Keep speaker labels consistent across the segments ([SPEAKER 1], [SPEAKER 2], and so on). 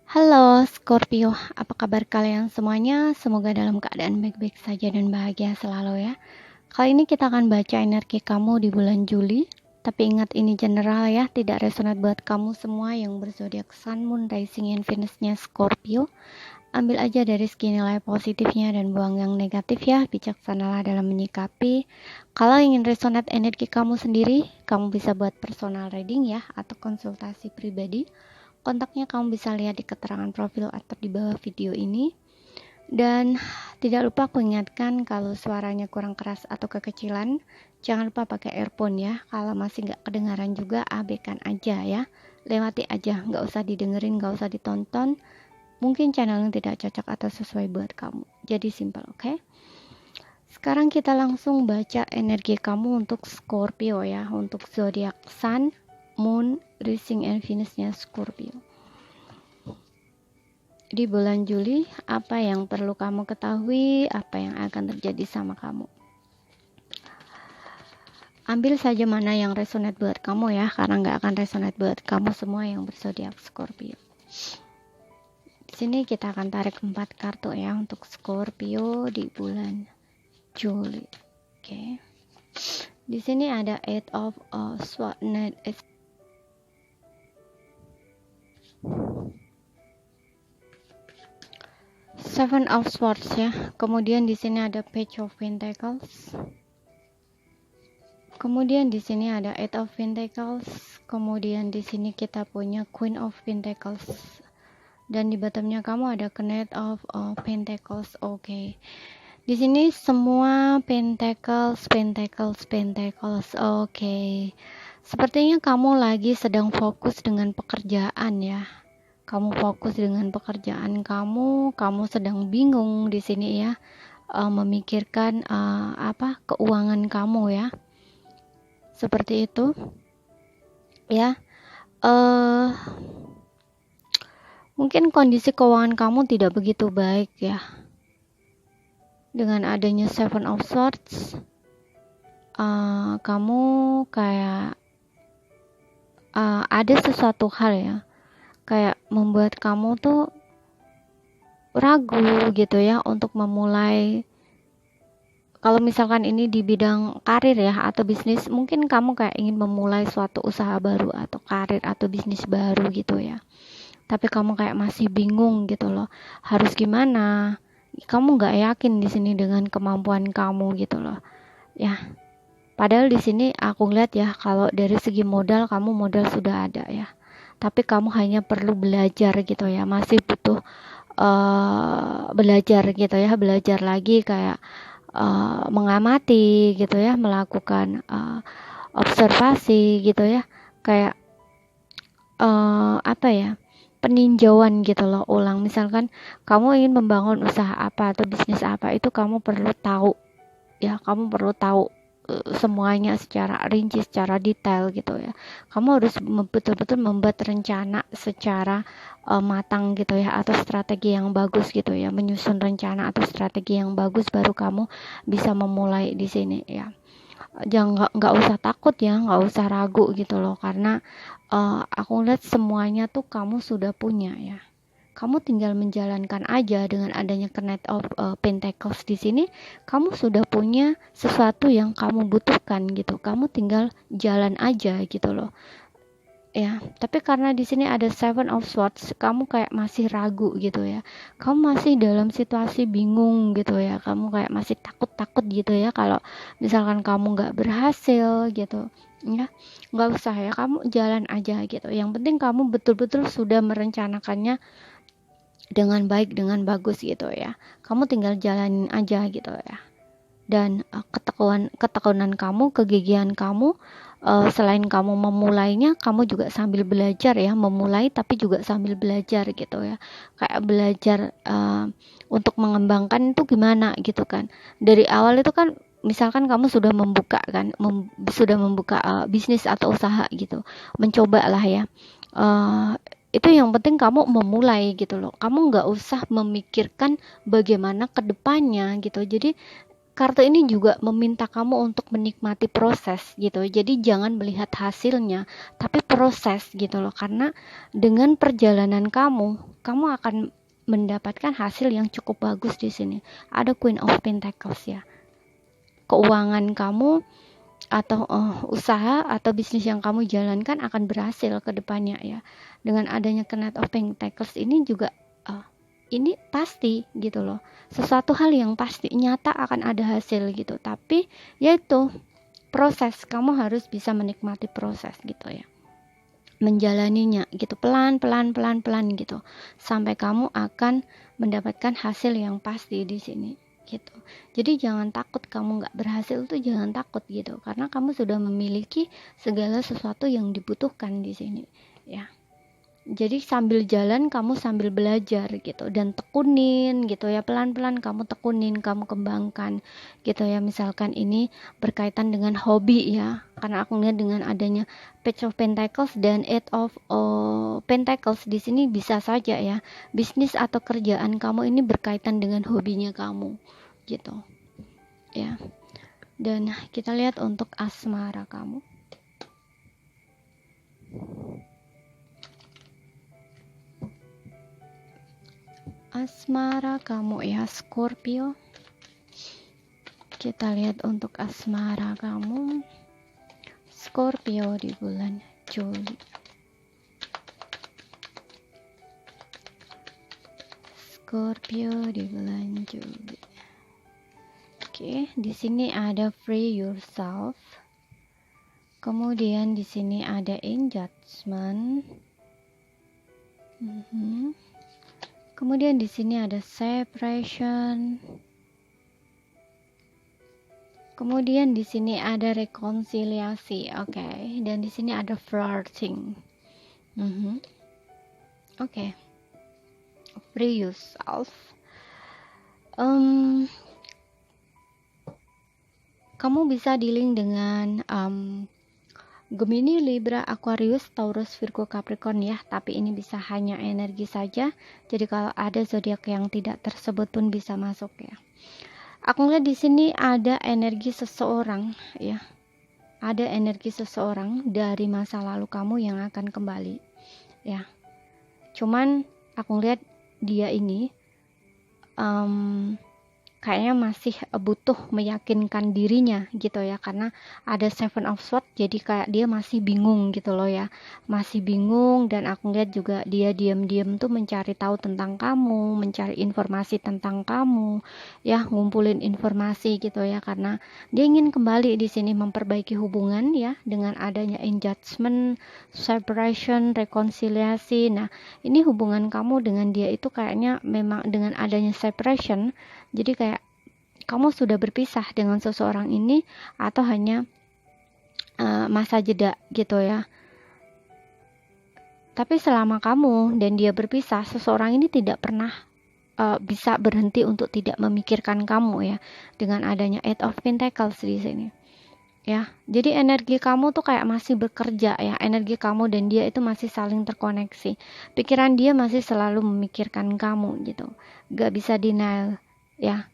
[SPEAKER 1] Halo Scorpio, apa kabar kalian semuanya? Semoga dalam keadaan baik-baik saja dan bahagia selalu ya. Kali ini kita akan baca energi kamu di bulan Juli. Tapi ingat ini general ya, tidak resonate buat kamu semua yang berzodiak Sun, Moon, Rising, and Venus-nya Scorpio. Ambil aja dari segi nilai positifnya dan buang yang negatif ya, bijaksanalah dalam menyikapi. Kalau ingin resonate energi kamu sendiri, kamu bisa buat personal reading ya, atau konsultasi pribadi. Kontaknya kamu bisa lihat di keterangan profil atau di bawah video ini. Dan tidak lupa aku ingatkan kalau suaranya kurang keras atau kekecilan, jangan lupa pakai earphone ya. Kalau masih nggak kedengaran juga, abaikan aja ya. Lewati aja, nggak usah didengerin, nggak usah ditonton. Mungkin channelnya tidak cocok atau sesuai buat kamu. Jadi simple, oke? Sekarang kita langsung baca energi kamu untuk Scorpio ya. Untuk zodiak Sun, Moon, Rising, and Venus-nya Scorpio. Di bulan Juli, apa yang perlu kamu ketahui, apa yang akan terjadi sama kamu. Ambil saja mana yang resonate buat kamu ya, karena nggak akan resonate buat kamu semua yang berzodiak Scorpio. Di sini kita akan tarik 4 kartu ya untuk Scorpio di bulan Juli. Oke. Di sini ada Eight of Swords, Seven of Swords ya. Kemudian di sini ada Page of Pentacles. Kemudian di sini ada Eight of Pentacles. Kemudian di sini kita punya Queen of Pentacles. Dan di bottomnya kamu ada Knight of Pentacles. Oke. Di sini semua Pentacles. Oke. Sepertinya kamu lagi sedang fokus dengan pekerjaan ya. Kamu fokus dengan pekerjaan kamu sedang bingung di sini ya, memikirkan keuangan kamu ya, seperti itu ya. Mungkin kondisi keuangan kamu tidak begitu baik ya, dengan adanya Seven of Swords. Kamu kayak ada sesuatu hal ya, kayak membuat kamu tuh ragu gitu ya untuk memulai. Kalau misalkan ini di bidang karir ya atau bisnis, mungkin kamu kayak ingin memulai suatu usaha baru atau karir atau bisnis baru gitu ya. Tapi kamu kayak masih bingung gitu loh, harus gimana? Kamu nggak yakin di sini dengan kemampuan kamu gitu loh. Ya. Padahal di sini aku lihat ya, kalau dari segi modal kamu modal sudah ada ya. Tapi kamu hanya perlu belajar gitu ya, masih butuh belajar gitu ya, belajar lagi kayak mengamati gitu ya, melakukan observasi gitu ya, kayak peninjauan gitu loh ulang. Misalkan kamu ingin membangun usaha apa atau bisnis apa, itu kamu perlu tahu ya, kamu perlu tahu semuanya secara rinci, secara detail gitu ya. Kamu harus betul-betul membuat rencana secara matang gitu ya, atau strategi yang bagus gitu ya, menyusun rencana atau strategi yang bagus, baru kamu bisa memulai di sini ya. Jangan, nggak usah takut ya, nggak usah ragu gitu loh, karena aku lihat semuanya tuh kamu sudah punya ya. Kamu tinggal menjalankan aja. Dengan adanya Knight of Pentacles di sini, kamu sudah punya sesuatu yang kamu butuhkan gitu. Kamu tinggal jalan aja gitu loh. Ya, tapi karena di sini ada Seven of Swords, kamu kayak masih ragu gitu ya. Kamu masih dalam situasi bingung gitu ya. Kamu kayak masih takut-takut gitu ya kalau misalkan kamu nggak berhasil gitu. Ya, nggak usah ya, kamu jalan aja gitu. Yang penting kamu betul-betul sudah merencanakannya dengan baik, dengan bagus gitu ya. Kamu tinggal jalanin aja gitu ya. Dan ketekunan kamu, kegigihan kamu, selain kamu memulainya, kamu juga sambil belajar ya, memulai tapi juga sambil belajar gitu ya. Kayak belajar untuk mengembangkan itu gimana gitu kan. Dari awal itu kan misalkan kamu sudah membuka kan, bisnis atau usaha gitu, mencoba lah ya. Itu yang penting kamu memulai gitu loh. Kamu nggak usah memikirkan bagaimana kedepannya gitu. Jadi kartu ini juga meminta kamu untuk menikmati proses gitu. Jadi jangan melihat hasilnya, tapi proses gitu loh. Karena dengan perjalanan kamu akan mendapatkan hasil yang cukup bagus di sini. Ada Queen of Pentacles ya. Keuangan kamu atau usaha atau bisnis yang kamu jalankan akan berhasil ke depannya ya. Dengan adanya Knight of Pentacles ini juga ini pasti gitu loh, sesuatu hal yang pasti nyata akan ada hasil gitu, tapi yaitu proses, kamu harus bisa menikmati proses gitu ya, menjalaninya gitu pelan gitu sampai kamu akan mendapatkan hasil yang pasti di sini gitu. Jadi jangan takut kamu nggak berhasil tuh, jangan takut gitu, karena kamu sudah memiliki segala sesuatu yang dibutuhkan di sini ya. Jadi sambil jalan kamu sambil belajar gitu, dan tekunin gitu ya, pelan-pelan kamu tekunin, kamu kembangkan gitu ya. Misalkan ini berkaitan dengan hobi ya, karena aku lihat dengan adanya Page of Pentacles dan Eight of Pentacles di sini bisa saja ya, bisnis atau kerjaan kamu ini berkaitan dengan hobinya kamu gitu ya. Dan kita lihat untuk asmara kamu. Asmara kamu ya Scorpio. Kita lihat untuk asmara kamu Scorpio di bulan Juli. Scorpio di bulan Juli. Oke, di sini ada Free Yourself. Kemudian di sini ada In Judgment. Kemudian di sini ada Separation. Kemudian di sini ada rekonsiliasi, oke. Dan di sini ada flirting. Oke. Free yourself. Kamu bisa dealing dengan Gemini, Libra, Aquarius, Taurus, Virgo, Capricorn ya, tapi ini bisa hanya energi saja. Jadi kalau ada zodiak yang tidak tersebut pun bisa masuk ya. Aku lihat di sini ada energi seseorang ya. Ada energi seseorang dari masa lalu kamu yang akan kembali ya. Cuman aku lihat dia ini kayaknya masih butuh meyakinkan dirinya gitu ya, karena ada Seven of Swords, jadi kayak dia masih bingung gitu loh ya, masih bingung. Dan aku lihat juga dia diam-diam tuh mencari tahu tentang kamu, mencari informasi tentang kamu ya, ngumpulin informasi gitu ya, karena dia ingin kembali di sini memperbaiki hubungan ya, dengan adanya In Judgment, Separation, rekonsiliasi. Nah ini hubungan kamu dengan dia itu kayaknya memang dengan adanya separation, jadi kayak kamu sudah berpisah dengan seseorang ini, atau hanya masa jeda gitu ya. Tapi selama kamu dan dia berpisah, seseorang ini tidak pernah bisa berhenti untuk tidak memikirkan kamu ya, dengan adanya Eight of Pentacles di sini ya. Jadi energi kamu tuh kayak masih bekerja ya, energi kamu dan dia itu masih saling terkoneksi. Pikiran dia masih selalu memikirkan kamu gitu, gak bisa denial ya.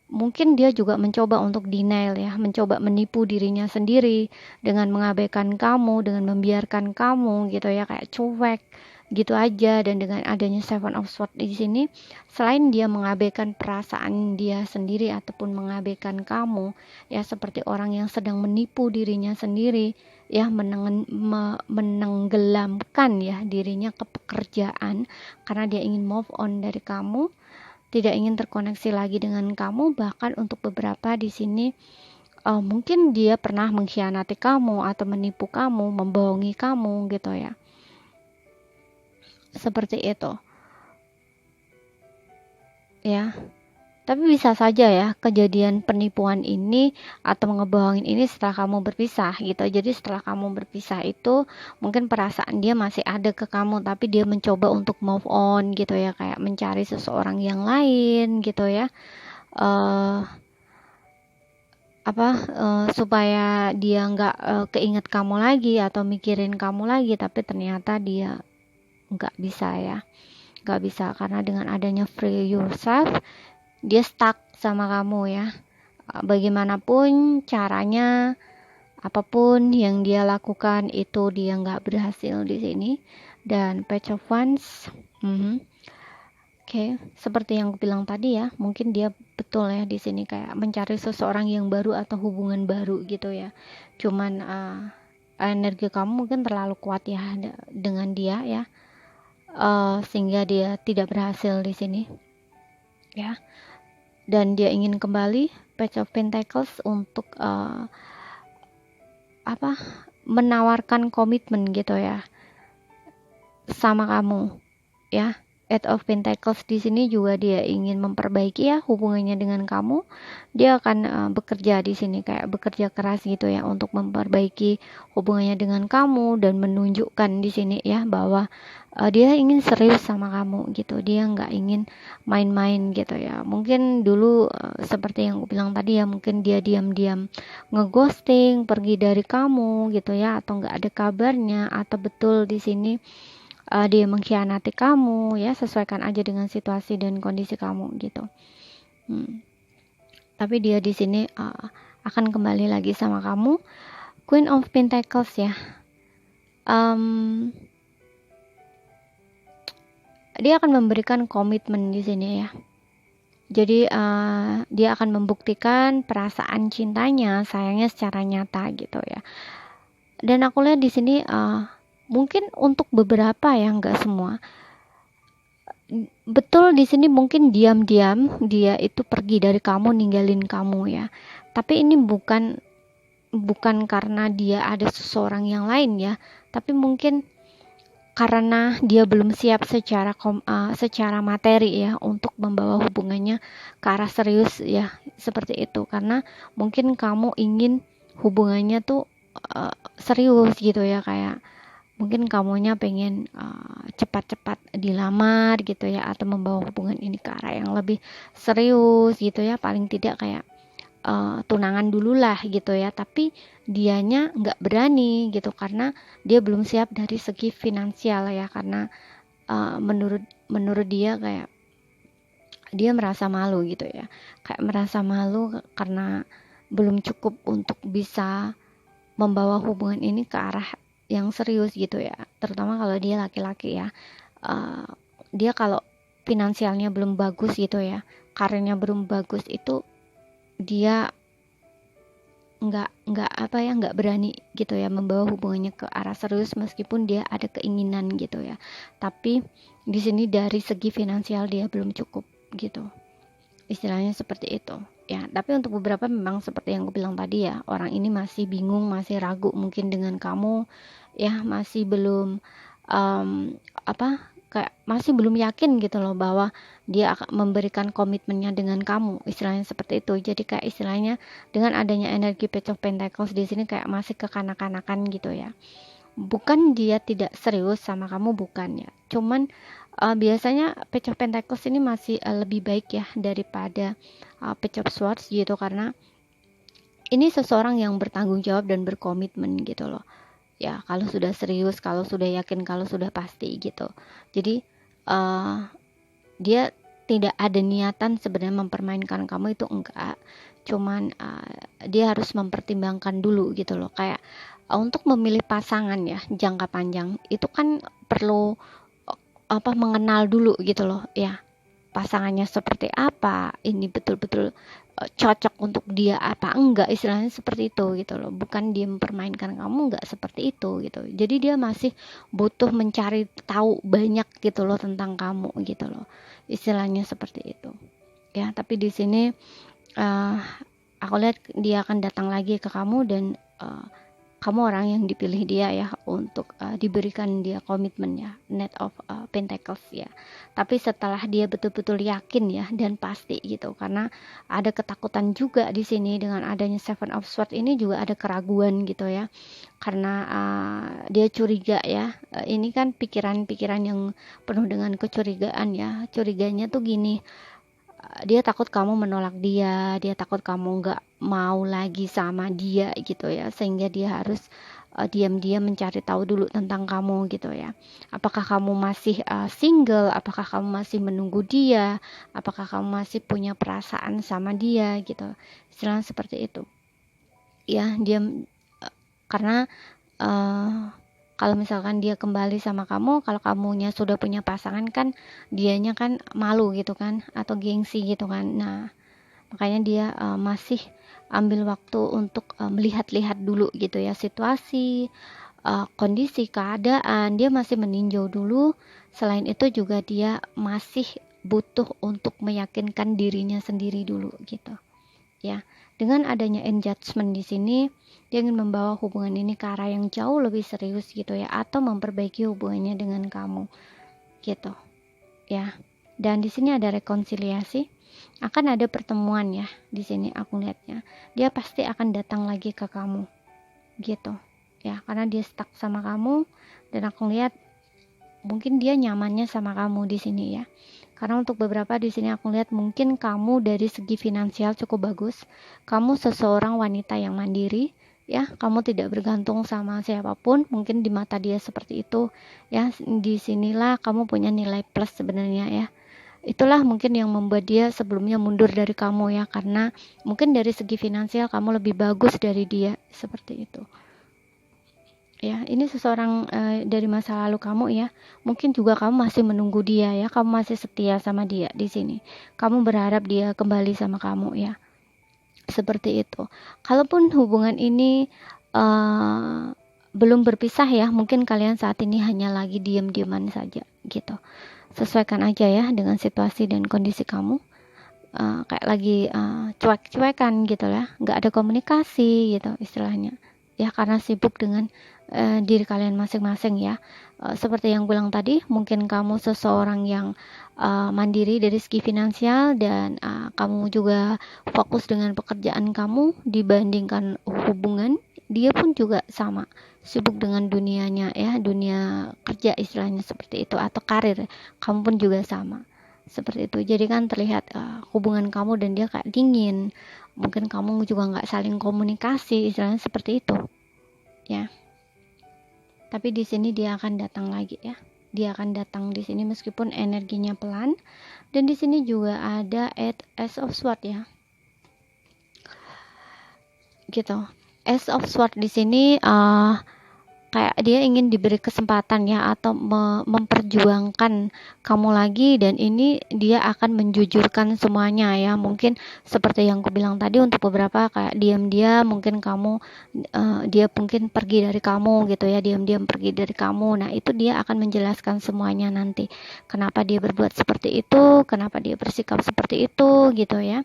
[SPEAKER 1] Mungkin dia juga mencoba untuk denial ya, mencoba menipu dirinya sendiri dengan mengabaikan kamu, dengan membiarkan kamu gitu ya, kayak cuek gitu aja. Dan dengan adanya Seven of Swords di sini, selain dia mengabaikan perasaan dia sendiri ataupun mengabaikan kamu ya, seperti orang yang sedang menipu dirinya sendiri ya, menenggelamkan ya dirinya ke pekerjaan karena dia ingin move on dari kamu, tidak ingin terkoneksi lagi dengan kamu. Bahkan untuk beberapa di sini mungkin dia pernah mengkhianati kamu atau menipu kamu, membohongi kamu gitu ya, seperti itu ya. Tapi bisa saja ya kejadian penipuan ini atau ngebohongin ini setelah kamu berpisah gitu. Jadi setelah kamu berpisah itu mungkin perasaan dia masih ada ke kamu, tapi dia mencoba untuk move on gitu ya, kayak mencari seseorang yang lain gitu ya. Supaya dia nggak keinget kamu lagi atau mikirin kamu lagi, tapi ternyata dia nggak bisa ya, nggak bisa, karena dengan adanya Free Yourself dia stuck sama kamu ya. bagaimanapun caranya, apapun yang dia lakukan itu dia nggak berhasil di sini. Dan Page of Wands, Oke, seperti yang aku bilang tadi ya, mungkin dia betul ya di sini kayak mencari seseorang yang baru atau hubungan baru gitu ya. Cuman energi kamu mungkin terlalu kuat ya dengan dia ya, sehingga dia tidak berhasil di sini ya. Dan dia ingin kembali Page of Pentacles untuk menawarkan komitmen gitu ya sama kamu ya. Eight of Pentacles di sini juga dia ingin memperbaiki ya hubungannya dengan kamu. Dia akan bekerja di sini kayak bekerja keras gitu ya untuk memperbaiki hubungannya dengan kamu dan menunjukkan di sini ya bahwa dia ingin serius sama kamu gitu. Dia nggak ingin main-main gitu ya. Mungkin dulu seperti yang aku bilang tadi ya, mungkin dia diam-diam ngeghosting, pergi dari kamu gitu ya, atau nggak ada kabarnya, atau betul di sini dia mengkhianati kamu ya. Sesuaikan aja dengan situasi dan kondisi kamu gitu. Tapi dia di sini akan kembali lagi sama kamu. Queen of Pentacles ya. Dia akan memberikan komitmen di sini ya. Jadi dia akan membuktikan perasaan cintanya, sayangnya secara nyata gitu ya. Dan aku lihat di sini mungkin untuk beberapa ya, nggak semua. Betul di sini mungkin diam-diam dia itu pergi dari kamu, ninggalin kamu ya. Tapi ini bukan karena dia ada seseorang yang lain ya, tapi mungkin karena dia belum siap secara materi ya untuk membawa hubungannya ke arah serius ya, seperti itu. Karena mungkin kamu ingin hubungannya tuh serius gitu ya, kayak mungkin kamunya pengen cepat-cepat dilamar gitu ya, atau membawa hubungan ini ke arah yang lebih serius gitu ya, paling tidak kayak tunangan dulu lah gitu ya. Tapi dianya nggak berani gitu karena dia belum siap dari segi finansial ya, karena menurut dia kayak dia merasa malu gitu ya, kayak merasa malu karena belum cukup untuk bisa membawa hubungan ini ke arah yang serius gitu ya. Terutama kalau dia laki-laki ya, dia kalau finansialnya belum bagus gitu ya, karirnya belum bagus, itu dia nggak berani gitu ya membawa hubungannya ke arah serius meskipun dia ada keinginan gitu ya. Tapi di sini dari segi finansial dia belum cukup gitu, istilahnya seperti itu ya. Tapi untuk beberapa memang seperti yang aku bilang tadi ya, orang ini masih bingung, masih ragu mungkin dengan kamu ya, masih belum kayak masih belum yakin gitu loh bahwa dia akan memberikan komitmennya dengan kamu, istilahnya seperti itu. Jadi kayak istilahnya dengan adanya energi Page of Pentacles di sini kayak masih kekanak-kanakan gitu ya. Bukan dia tidak serius sama kamu, bukan ya, cuman biasanya Page of Pentacles ini masih lebih baik ya daripada Page of Swords gitu, karena ini seseorang yang bertanggung jawab dan berkomitmen gitu loh ya. Kalau sudah serius, kalau sudah yakin, kalau sudah pasti gitu. Jadi dia tidak ada niatan sebenarnya mempermainkan kamu, itu enggak. Cuman dia harus mempertimbangkan dulu gitu loh. Kayak untuk memilih pasangan ya jangka panjang itu kan perlu mengenal dulu gitu loh ya, pasangannya seperti apa, ini betul-betul cocok untuk dia apa enggak, istilahnya seperti itu gitu loh. Bukan dia mempermainkan kamu, enggak seperti itu gitu. Jadi dia masih butuh mencari tahu banyak gitu loh tentang kamu gitu loh, istilahnya seperti itu ya. Tapi di sini aku lihat dia akan datang lagi ke kamu, dan kamu orang yang dipilih dia ya untuk diberikan dia komitmen ya, Knight of Pentacles ya. Tapi setelah dia betul-betul yakin ya dan pasti gitu, karena ada ketakutan juga di sini dengan adanya Seven of Swords ini, juga ada keraguan gitu ya, karena dia curiga ya. Ini kan pikiran-pikiran yang penuh dengan kecurigaan ya. Curiganya tuh gini, dia takut kamu menolak dia takut kamu nggak mau lagi sama dia gitu ya, sehingga dia harus diam-diam mencari tahu dulu tentang kamu gitu ya. Apakah kamu masih single, apakah kamu masih menunggu dia, apakah kamu masih punya perasaan sama dia gitu. Istilahnya seperti itu. Ya, karena kalau misalkan dia kembali sama kamu, kalau kamunya sudah punya pasangan kan dianya kan malu gitu kan, atau gengsi gitu kan. Nah, makanya dia masih ambil waktu untuk melihat-lihat dulu gitu ya situasi, kondisi, keadaan, dia masih meninjau dulu. Selain itu juga dia masih butuh untuk meyakinkan dirinya sendiri dulu gitu ya. Dengan adanya engagement di sini, dia ingin membawa hubungan ini ke arah yang jauh lebih serius gitu ya, atau memperbaiki hubungannya dengan kamu gitu ya. Dan di sini ada rekonsiliasi, akan ada pertemuan ya. Di sini aku lihatnya dia pasti akan datang lagi ke kamu gitu ya, karena dia stuck sama kamu, dan aku lihat mungkin dia nyamannya sama kamu di sini ya. Karena untuk beberapa di sini aku lihat mungkin kamu dari segi finansial cukup bagus. Kamu seseorang wanita yang mandiri ya, kamu tidak bergantung sama siapapun, mungkin di mata dia seperti itu ya. Di sinilah kamu punya nilai plus sebenarnya ya. Itulah mungkin yang membuat dia sebelumnya mundur dari kamu ya, karena mungkin dari segi finansial kamu lebih bagus dari dia, seperti itu. Ya, ini seseorang dari masa lalu kamu ya. Mungkin juga kamu masih menunggu dia ya, kamu masih setia sama dia di sini. Kamu berharap dia kembali sama kamu ya. Seperti itu. Kalaupun hubungan ini belum berpisah ya, mungkin kalian saat ini hanya lagi diam-diaman saja gitu. Sesuaikan aja ya dengan situasi dan kondisi kamu. Kayak lagi cuek-cuekan gitu ya, nggak ada komunikasi gitu istilahnya ya, karena sibuk dengan diri kalian masing-masing ya. Seperti yang bilang tadi, mungkin kamu seseorang yang mandiri dari segi finansial, dan kamu juga fokus dengan pekerjaan kamu dibandingkan hubungan. Dia pun juga sama, sibuk dengan dunianya ya, dunia kerja istilahnya seperti itu, atau karir. Kamu pun juga sama seperti itu. Jadi kan terlihat hubungan kamu dan dia kayak dingin, mungkin kamu juga nggak saling komunikasi istilahnya seperti itu ya. Tapi di sini dia akan datang lagi ya, dia akan datang di sini meskipun energinya pelan. Dan di sini juga ada Ace of Swords ya gitu. Ace of Swords di sini kayak dia ingin diberi kesempatan ya, atau memperjuangkan kamu lagi, dan ini dia akan menjujurkan semuanya ya. Mungkin seperti yang aku bilang tadi, untuk beberapa kayak diam-diam mungkin kamu dia mungkin pergi dari kamu gitu ya, diam-diam pergi dari kamu. Nah, itu dia akan menjelaskan semuanya nanti, kenapa dia berbuat seperti itu, kenapa dia bersikap seperti itu gitu ya.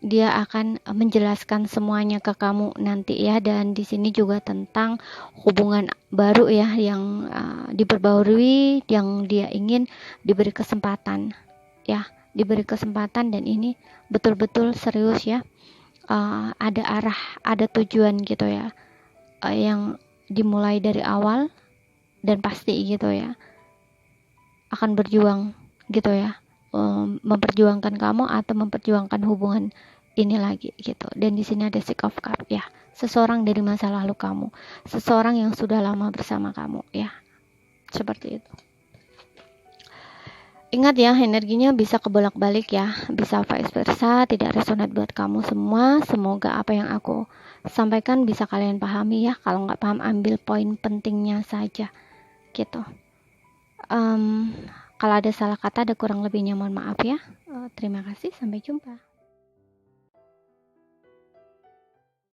[SPEAKER 1] Dia akan menjelaskan semuanya ke kamu nanti ya. Dan di sini juga tentang hubungan baru ya, yang diperbarui, yang dia ingin diberi kesempatan ya, diberi kesempatan. Dan ini betul-betul serius ya, ada arah, ada tujuan gitu ya, yang dimulai dari awal dan pasti gitu ya, akan berjuang gitu ya, memperjuangkan kamu atau memperjuangkan hubungan ini lagi gitu. Dan di sini ada Six of Cups ya, seseorang dari masa lalu kamu, seseorang yang sudah lama bersama kamu ya, seperti itu. Ingat ya, energinya bisa kebolak-balik ya, bisa vice versa, tidak resonate buat kamu semua. Semoga apa yang aku sampaikan bisa kalian pahami ya. Kalau nggak paham, ambil poin pentingnya saja gitu. Kalau ada salah kata, ada kurang lebihnya mohon maaf ya. Terima kasih, sampai jumpa.